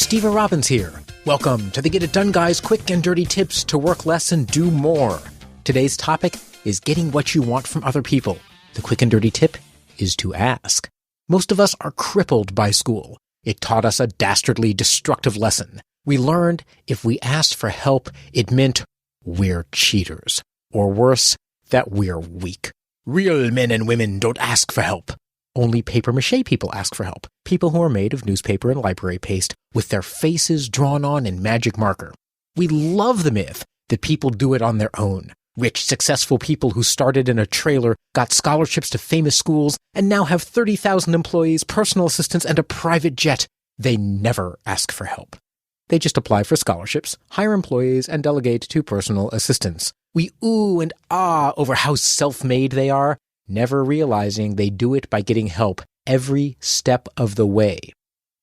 Steve Robbins here. Welcome to the Get It Done Guy's quick and dirty tips to work less and do more. Today's topic is getting what you want from other people. The quick and dirty tip is to ask. Most of us are crippled by school. It taught us a dastardly, destructive lesson. We learned if we asked for help, it meant we're cheaters. Or worse, that we're weak. Real men and women don't ask for help. Only papier-mâché people ask for help. People who are made of newspaper and library paste with their faces drawn on in magic marker. We love the myth that people do it on their own. Rich, successful people who started in a trailer, got scholarships to famous schools, and now have 30,000 employees, personal assistants, and a private jet. They never ask for help. They just apply for scholarships, hire employees, and delegate to personal assistants. We ooh and ah over how self-made they are, never realizing they do it by getting help every step of the way.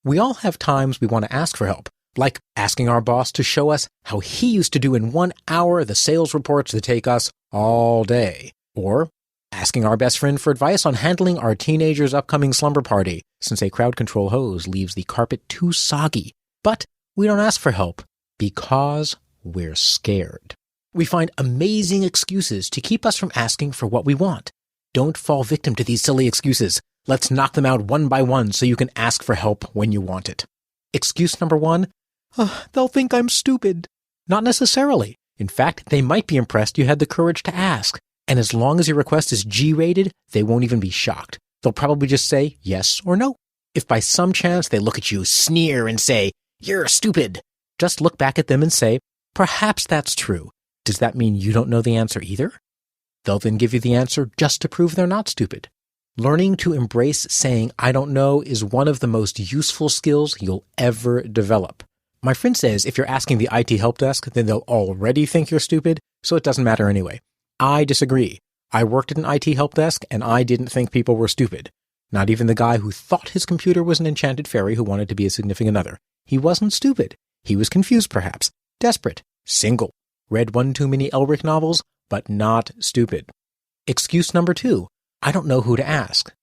We all have times we want to ask for help, like asking our boss to show us how he used to do in 1 hour the sales reports that take us all day, or asking our best friend for advice on handling our teenager's upcoming slumber party, since a crowd control hose leaves the carpet too soggy. But we don't ask for help because we're scared. We find amazing excuses to keep us from asking for what we want. Don't fall victim to these silly excuses. Let's knock them out one by one so you can ask for help when you want it. Excuse number 1, they'll think I'm stupid. Not necessarily. In fact, they might be impressed you had the courage to ask. And as long as your request is G-rated, they won't even be shocked. They'll probably just say yes or no. If by some chance they look at you, sneer, and say, "You're stupid," just look back at them and say, "Perhaps that's true. Does that mean you don't know the answer either?" They'll then give you the answer just to prove they're not stupid. Learning to embrace saying, "I don't know," is one of the most useful skills you'll ever develop. My friend says if you're asking the IT help desk, then they'll already think you're stupid, so it doesn't matter anyway. I disagree. I worked at an IT help desk, and I didn't think people were stupid. Not even the guy who thought his computer was an enchanted fairy who wanted to be a significant other. He wasn't stupid. He was confused, perhaps, desperate, single, read one too many Elric novels, but not stupid. Excuse number 2, I don't know who to ask.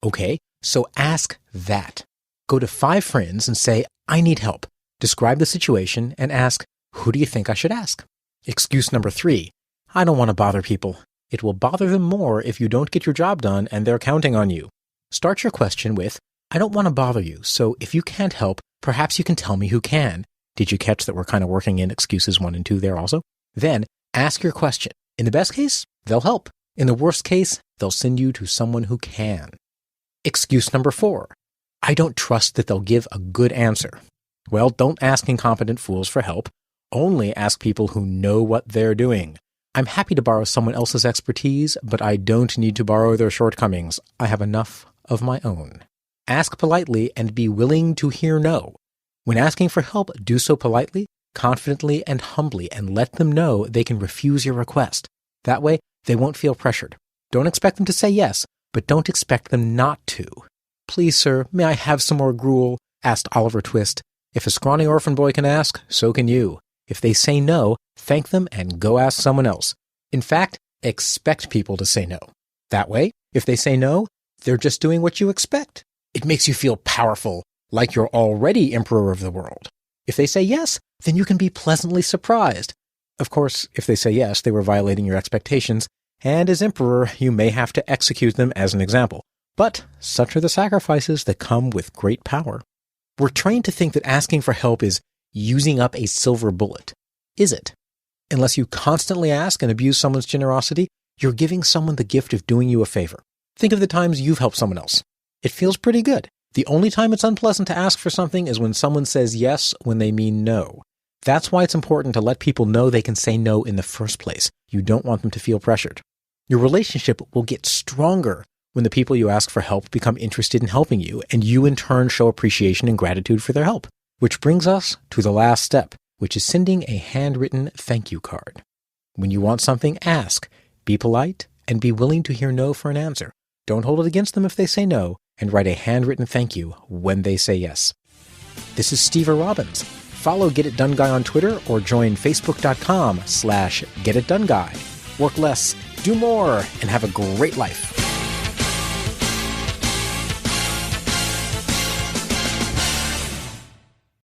Okay, so ask that. Go to 5 friends and say, "I need help." Describe the situation and ask, "Who do you think I should ask?" Excuse number 3, I don't want to bother people. It will bother them more if you don't get your job done and they're counting on you. Start your question with, "I don't want to bother you, so if you can't help, perhaps you can tell me who can." Did you catch that we're kind of working in excuses 1 and 2 there also? Then ask your question. In the best case, they'll help. In the worst case, they'll send you to someone who can. Excuse number 4, I don't trust that they'll give a good answer. Well, don't ask incompetent fools for help. Only ask people who know what they're doing. I'm happy to borrow someone else's expertise, but I don't need to borrow their shortcomings. I have enough of my own. Ask politely and be willing to hear no. When asking for help, do so politely, confidently, and humbly, and let them know they can refuse your request. That way, they won't feel pressured. Don't expect them to say yes, but don't expect them not to. "Please, sir, may I have some more gruel?" asked Oliver Twist. If a scrawny orphan boy can ask, so can you. If they say no, thank them and go ask someone else. In fact, expect people to say no. That way, if they say no, they're just doing what you expect. It makes you feel powerful, like you're already emperor of the world. If they say yes, then you can be pleasantly surprised. Of course, if they say yes, they were violating your expectations, and as emperor, you may have to execute them as an example. But such are the sacrifices that come with great power. We're trained to think that asking for help is using up a silver bullet. Is it? Unless you constantly ask and abuse someone's generosity, you're giving someone the gift of doing you a favor. Think of the times you've helped someone else. It feels pretty good. The only time it's unpleasant to ask for something is when someone says yes when they mean no. That's why it's important to let people know they can say no in the first place. You don't want them to feel pressured. Your relationship will get stronger when the people you ask for help become interested in helping you, and you in turn show appreciation and gratitude for their help. Which brings us to the last step, which is sending a handwritten thank you card. When you want something, ask. Be polite and be willing to hear no for an answer. Don't hold it against them if they say no, and write a handwritten thank you when they say yes. This is Steve Robbins. Follow Get It Done Guy on Twitter or join facebook.com/GetItDoneGuy. Work less, do more, and have a great life.